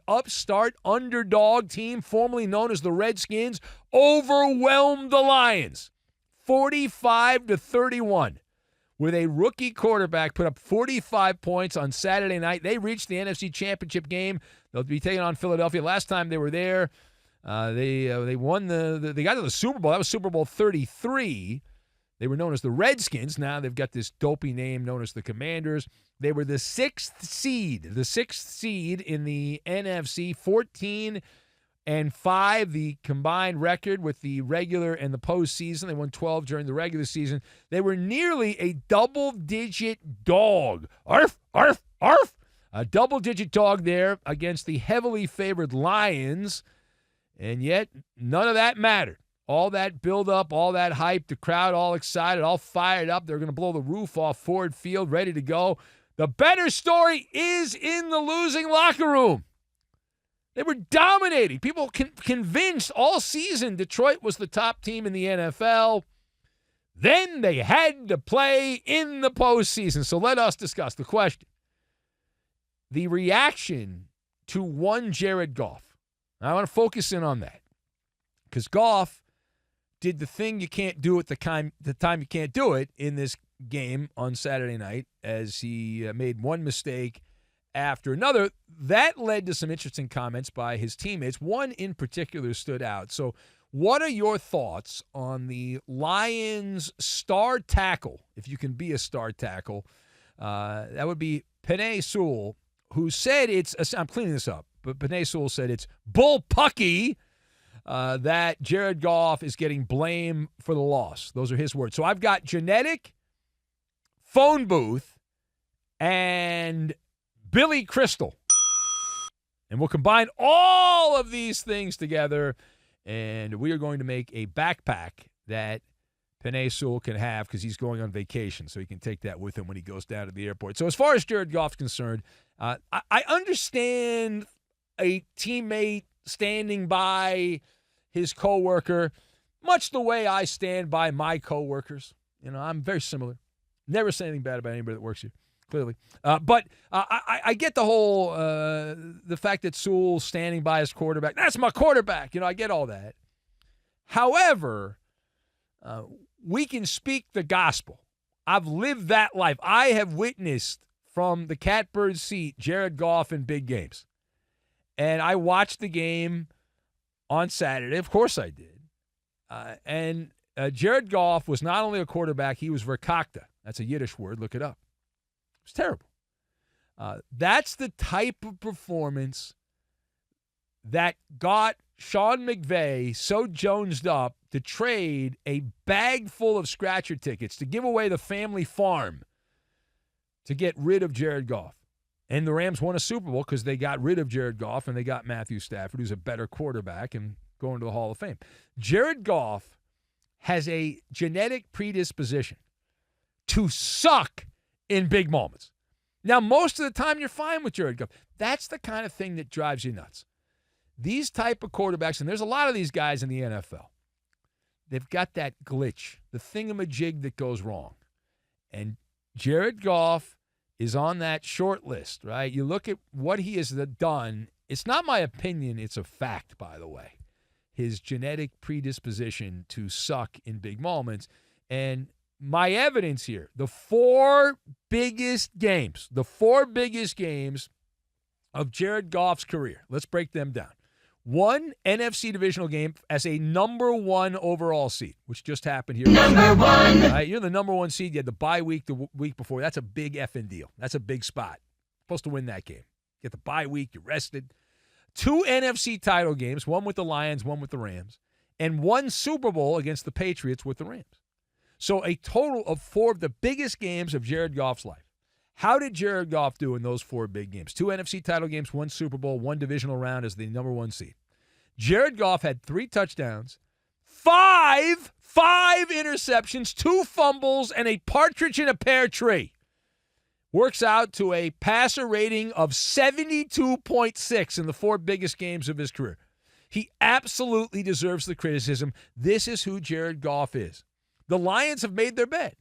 upstart underdog team, formerly known as the Redskins, overwhelmed the Lions 45-31. With a rookie quarterback put up 45 points on Saturday night. They reached the NFC Championship game. They'll be taking on Philadelphia. Last time they were there, they won they got to the Super Bowl. That was Super Bowl 33. They were known as the Redskins. Now they've got this dopey name known as the Commanders. They were the sixth seed in the NFC, 14-5, the combined record with the regular and the postseason. They won 12 during the regular season. They were nearly a double-digit dog. Arf, arf, arf. A double-digit dog there against the heavily favored Lions, and yet none of that mattered. All that build-up, all that hype, the crowd all excited, all fired up. They're going to blow the roof off Ford Field, ready to go. The better story is in the losing locker room. They were dominating. People convinced all season Detroit was the top team in the NFL. Then they had to play in the postseason. So let us discuss the question. The reaction to one Jared Goff. I want to focus in on that because Goff did the thing you can't do at the time you can't do it in this game on Saturday night as he made one mistake after another. That led to some interesting comments by his teammates. One in particular stood out. So what are your thoughts on the Lions' star tackle, if you can be a star tackle? That would be Penei Sewell, who said I'm cleaning this up, but Penei Sewell said it's bullpucky that Jared Goff is getting blamed for the loss. Those are his words. So I've got genetic, phone booth, and Billy Crystal. And we'll combine all of these things together, and we are going to make a backpack that Penei Sewell can have because he's going on vacation, so he can take that with him when he goes down to the airport. So as far as Jared Goff's concerned, I understand a teammate standing by his coworker, much the way I stand by my coworkers. You know, I'm very similar. Never say anything bad about anybody that works here, clearly. But I get the whole the fact that Sewell's standing by his quarterback. That's my quarterback. You know, I get all that. However, we can speak the gospel. I've lived that life. I have witnessed from the catbird seat Jared Goff in big games. And I watched the game on Saturday. Of course I did. And Jared Goff was not only a quarterback, he was verkakta. That's a Yiddish word. Look it up. It was terrible. That's the type of performance that got Sean McVay so jonesed up to trade a bag full of scratcher tickets to give away the family farm to get rid of Jared Goff. And the Rams won a Super Bowl because they got rid of Jared Goff and they got Matthew Stafford, who's a better quarterback and going to the Hall of Fame. Jared Goff has a genetic predisposition to suck in big moments. Now, most of the time, you're fine with Jared Goff. That's the kind of thing that drives you nuts. These type of quarterbacks, and there's a lot of these guys in the NFL, they've got that glitch, the thingamajig that goes wrong. And Jared Goff is on that short list, right? You look at what he has done. It's not my opinion. It's a fact, by the way. His genetic predisposition to suck in big moments. And my evidence here, the four biggest games of Jared Goff's career. Let's break them down. One NFC divisional game as a number one overall seed, which just happened here. Number one. You're the number one seed. You had the bye week the week before. That's a big effing deal. That's a big spot. Supposed to win that game. Get the bye week. You're rested. 2 NFC title games, one with the Lions, one with the Rams, and 1 Super Bowl against the Patriots with the Rams. So a total of 4 of the biggest games of Jared Goff's life. How did Jared Goff do in those 4 big games? 2 NFC title games, 1 Super Bowl, 1 divisional round as the number 1 seed. Jared Goff had 3 touchdowns, 5 interceptions, 2 fumbles, and a partridge in a pear tree. Works out to a passer rating of 72.6 in the 4 biggest games of his career. He absolutely deserves the criticism. This is who Jared Goff is. The Lions have made their bed.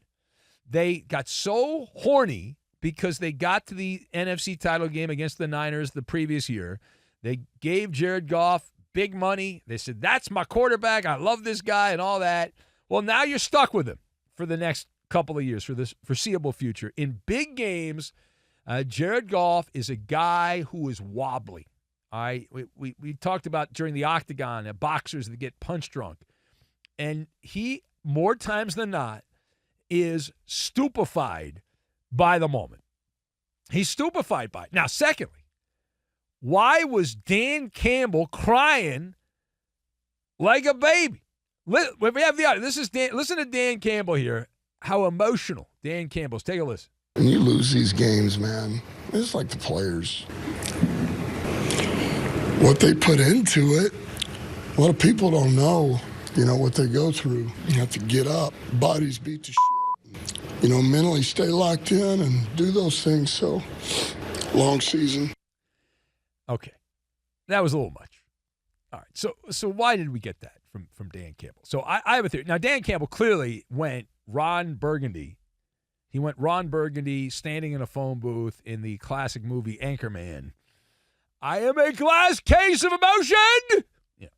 They got so horny because they got to the NFC title game against the Niners the previous year They gave Jared Goff big money. They said, that's my quarterback. I love this guy and all that. Well, now you're stuck with him for the next couple of years, for this foreseeable future. In big games, Jared Goff is a guy who is wobbly. All right, we talked about during the octagon, boxers that get punch drunk. And he, more times than not, is stupefied by the moment. He's stupefied by it. Now, secondly, why was Dan Campbell crying like a baby? When we have the audio, this is Dan. Listen to Dan Campbell here. How emotional Dan Campbell's. Take a listen. When you lose these games, man, it's like the players. What they put into it, a lot of people don't know, what they go through. You have to get up, bodies beat to shit. Mentally stay locked in and do those things. So, long season. Okay. That was a little much. All right. So why did we get that from Dan Campbell? So I have a theory. Now, Dan Campbell clearly went Ron Burgundy. He went Ron Burgundy standing in a phone booth in the classic movie Anchorman. I am a glass case of emotion. Yeah.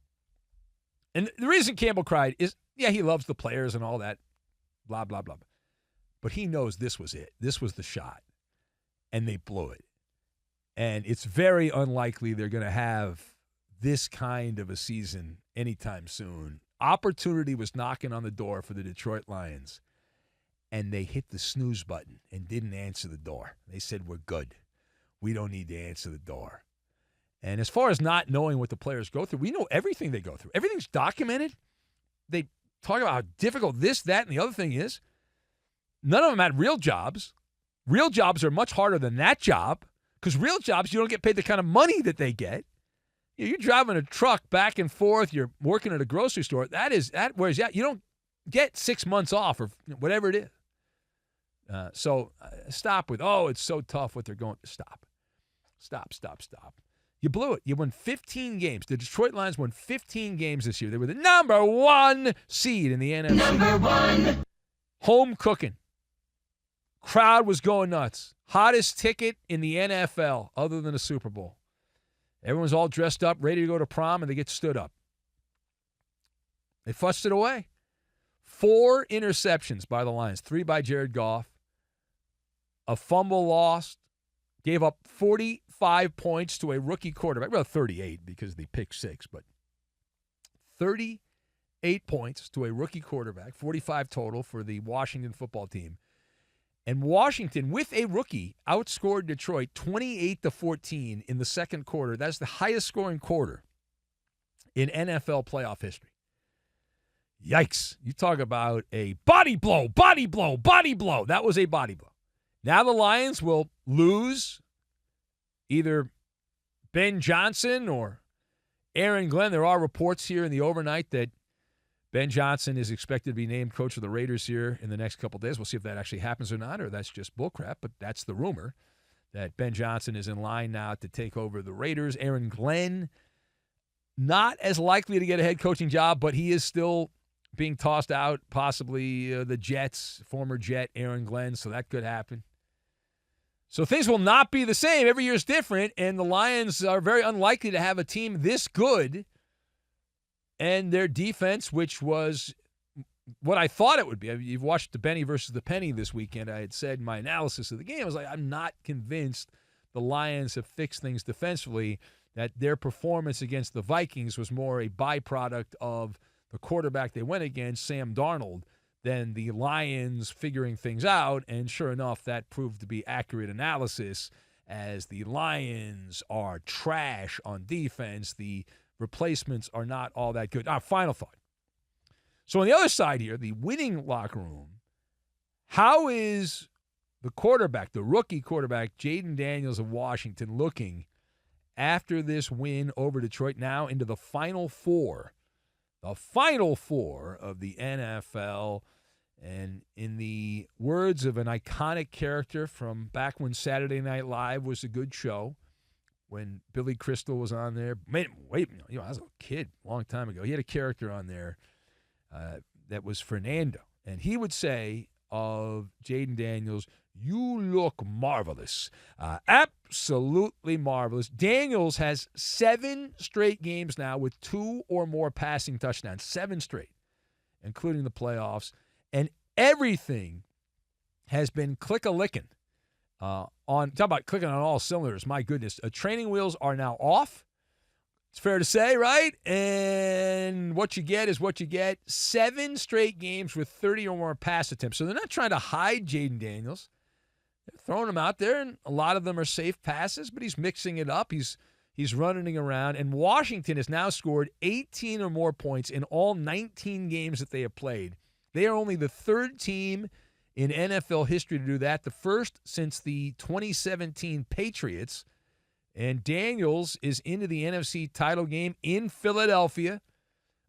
And the reason Campbell cried is, yeah, he loves the players and all that, blah, blah, blah. But he knows this was it. This was the shot. And they blew it. And it's very unlikely they're going to have this kind of a season anytime soon. Opportunity was knocking on the door for the Detroit Lions, and they hit the snooze button and didn't answer the door. They said, we're good. We don't need to answer the door. And as far as not knowing what the players go through, we know everything they go through. Everything's documented. They talk about how difficult this, that, and the other thing is. None of them had real jobs. Real jobs are much harder than that job because real jobs, you don't get paid the kind of money that they get. You're driving a truck back and forth. You're working at a grocery store. Whereas you don't get 6 months off or whatever it is. So stop with, it's so tough what they're going. Stop. You blew it. You won 15 games. The Detroit Lions won 15 games this year. They were the number 1 seed in the NFC. Number 1. Home cooking. Crowd was going nuts. Hottest ticket in the NFL other than the Super Bowl. Everyone's all dressed up, ready to go to prom, and they get stood up. They fussed it away. 4 interceptions by the Lions, 3 by Jared Goff. A fumble lost. Gave up 45 points to a rookie quarterback. Well, 38 because they picked 6, but 38 points to a rookie quarterback, 45 total for the Washington football team. And Washington, with a rookie, outscored Detroit 28-14 in the second quarter. That's the highest scoring quarter in NFL playoff history. Yikes. You talk about a body blow. That was a body blow. Now the Lions will lose either Ben Johnson or Aaron Glenn. There are reports here in the overnight that Ben Johnson is expected to be named coach of the Raiders here in the next couple of days. We'll see if that actually happens or not, or that's just bullcrap, but that's the rumor, that Ben Johnson is in line now to take over the Raiders. Aaron Glenn, not as likely to get a head coaching job, but he is still being tossed out, possibly the Jets, former Jet Aaron Glenn, so that could happen. So things will not be the same. Every year is different, and the Lions are very unlikely to have a team this good. And their defense, which was what I thought it would be. You've watched the Benny versus the Penny this weekend. I had said in my analysis of the game, I was like, I'm not convinced the Lions have fixed things defensively, that their performance against the Vikings was more a byproduct of the quarterback they went against, Sam Darnold, than the Lions figuring things out. And sure enough, that proved to be accurate analysis, as the Lions are trash on defense. The replacements are not all that good. Final thought. So on the other side here, the winning locker room, how is the quarterback, the rookie quarterback, Jayden Daniels of Washington, looking after this win over Detroit, now into the Final Four? The Final Four of the NFL. And in the words of an iconic character from back when Saturday Night Live was a good show, when Billy Crystal was on there. I was a kid a long time ago. He had a character on there that was Fernando. And he would say, of Jayden Daniels, you look marvelous. Absolutely marvelous. Daniels has 7 straight games now with 2 or more passing touchdowns. 7 straight, including the playoffs. And everything has been click-a-licking. Talk about clicking on all cylinders. My goodness. Training wheels are now off. It's fair to say, right? And what you get is what you get. 7 straight games with 30 or more pass attempts. So they're not trying to hide Jayden Daniels. They're throwing him out there, and a lot of them are safe passes, but he's mixing it up. He's running around. And Washington has now scored 18 or more points in all 19 games that they have played. They are only the 3rd team in NFL history to do that, the first since the 2017 Patriots. And Daniels is into the NFC title game in Philadelphia,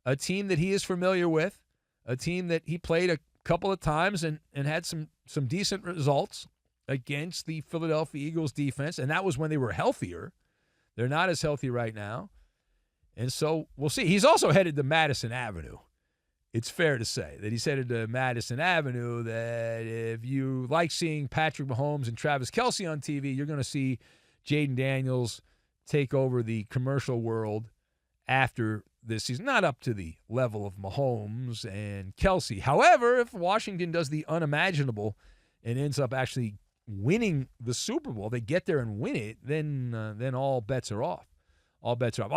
a team that he is familiar with, a team that he played a couple of times and had some decent results against the Philadelphia Eagles defense, and that was when they were healthier. They're not as healthy right now. And so we'll see. He's also headed to Madison Avenue. It's fair to say that he's headed to Madison Avenue, that if you like seeing Patrick Mahomes and Travis Kelce on TV, you're going to see Jayden Daniels take over the commercial world after this season. Not up to the level of Mahomes and Kelce. However, if Washington does the unimaginable and ends up actually winning the Super Bowl, they get there and win it, then all bets are off. All bets are off.